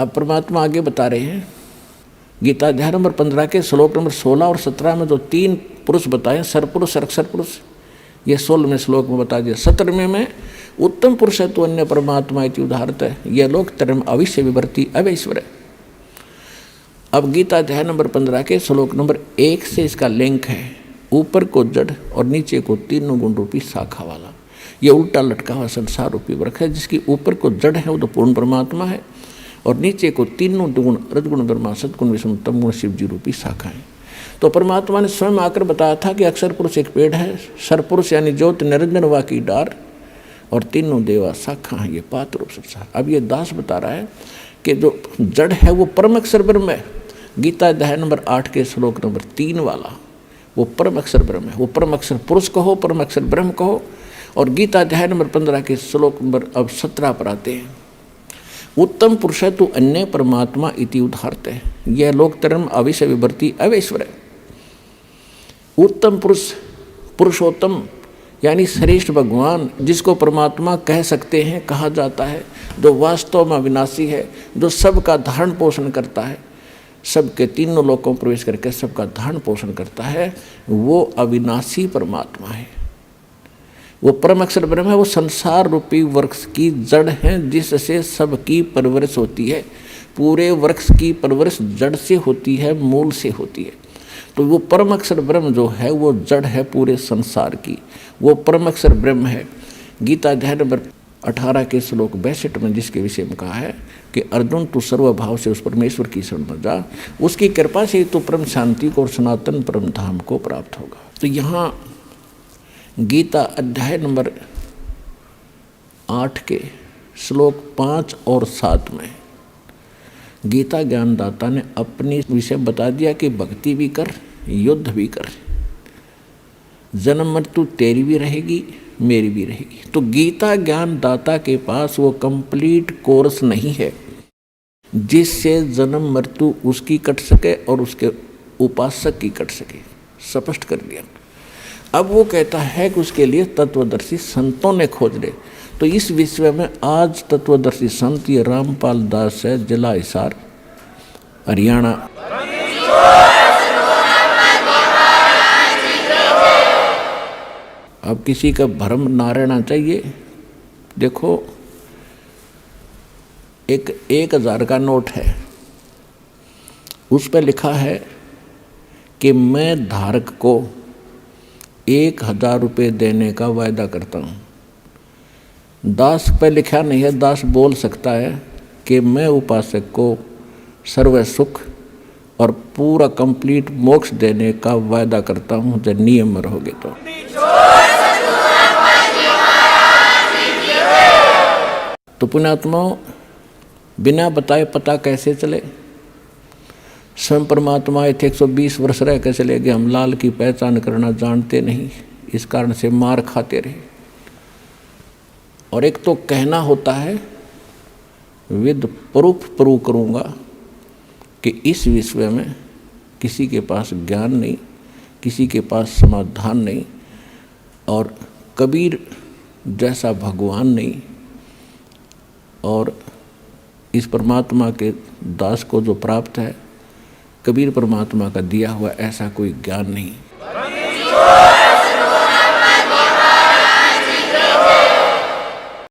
अब परमात्मा आगे बता रहे हैं, गीता अध्याय नंबर 15 के श्लोक नंबर 16 और 17 में जो 3 पुरुष बताए, सरपुरुष, अक्षर पुरुष, ये 16वें श्लोक में बता दिया। 17वें में उत्तम पुरुष है तो अन्य परमात्मा इति उदाहरत है, यह लोक तरम अविश्य विवर्ती अवैश्वर। अब गीता अध्याय नंबर 15 के श्लोक नंबर 1 से इसका लिंक है, ऊपर को जड़ और नीचे को तीनों गुण रूपी शाखा वाला। ये उल्टा लटका हुआ संसार रूपी वृक्ष है, जिसकी ऊपर को जड़ है वो तो पूर्ण परमात्मा है, और नीचे को तीनों गुण रजगुण ब्रह्मा सदगुण विष्णु तम गुण शिव जी रूपी शाखा है। तो परमात्मा ने स्वयं आकर बताया था कि अक्षर पुरुष एक पेड़ है, सरपुरुष यानी ज्योत निरंजन वा की डार, और तीनों देवा शाखा है, ये पात्र रूप संसार। अब ये दास बता रहा है कि जो जड़ है वो परम अक्षर ब्रह्म है। गीता अध्याय नंबर 8 के श्लोक नंबर 3 वाला वो परम अक्षर ब्रह्म है। वो परम अक्षर पुरुष कहो, परम अक्षर ब्रह्म कहो। और गीता अध्याय नंबर 15 के श्लोक नंबर अब 17 पर आते हैं, उत्तम पुरुष है तो अन्य परमात्मा इति उदाहरत है, यह लोक तरम अविश्य विवर्ती अवैश्वर। उत्तम पुरुष, पुरुषोत्तम यानी श्रेष्ठ भगवान, जिसको परमात्मा कह सकते हैं, कहा जाता है, जो वास्तव में अविनाशी है, जो सबका धारण पोषण करता है, सबके तीनों लोकों में प्रवेश करके सबका धारण पोषण करता है, वो अविनाशी परमात्मा है। वो परम अक्षर ब्रह्म है, वो संसार रूपी वृक्ष की जड़ है, जिससे सबकी परवरिश होती है। पूरे वृक्ष की परवरिश जड़ से होती है, मूल से होती है। तो वो परम अक्षर ब्रह्म जो है वो जड़ है पूरे संसार की, वो परम अक्षर ब्रह्म है। गीता अध्याय नंबर 18 के श्लोक 62 में जिसके विषय में कहा है कि अर्जुन तू सर्वभाव से उस परमेश्वर की शरण में जा, उसकी कृपा से तो परम शांति को और सनातन परम धाम को प्राप्त होगा। तो यहाँ गीता अध्याय नंबर 8 के श्लोक 5 और 7 में गीता ज्ञानदाता ने अपनी विषय बता दिया कि भक्ति भी कर, युद्ध भी कर, जन्म मृत्यु तेरी भी रहेगी, मेरी भी रहेगी। तो गीता ज्ञानदाता के पास वो कंप्लीट कोर्स नहीं है जिससे जन्म मृत्यु उसकी कट सके और उसके उपासक की कट सके, स्पष्ट कर दिया। अब वो कहता है कि उसके लिए तत्वदर्शी संतों ने खोज ले। तो इस विषय में आज तत्वदर्शी संत ये रामपाल दास है, जिला हिसार, हरियाणा। अब किसी का भ्रम ना रहना चाहिए। देखो, एक 1000 का नोट है, उस पर लिखा है कि मैं धारक को 1000 रुपये देने का वायदा करता हूँ। दास पे लिखा नहीं है, दास बोल सकता है कि मैं उपासक को सर्व सुख और पूरा कंप्लीट मोक्ष देने का वायदा करता हूँ जब नियम में रहोगे तो पुण्यात्माओं, बिना बताए पता कैसे चले? स्वयं परमात्मा थे 120 वर्ष रह के चले गए, हम लाल की पहचान करना जानते नहीं, इस कारण से मार खाते रहे। और एक तो कहना होता है, विद प्रूफ प्रूव करूँगा कि इस विषय में किसी के पास ज्ञान नहीं, किसी के पास समाधान नहीं, और कबीर जैसा भगवान नहीं, और इस परमात्मा के दास को जो प्राप्त है, कबीर परमात्मा का दिया हुआ ऐसा कोई ज्ञान नहीं।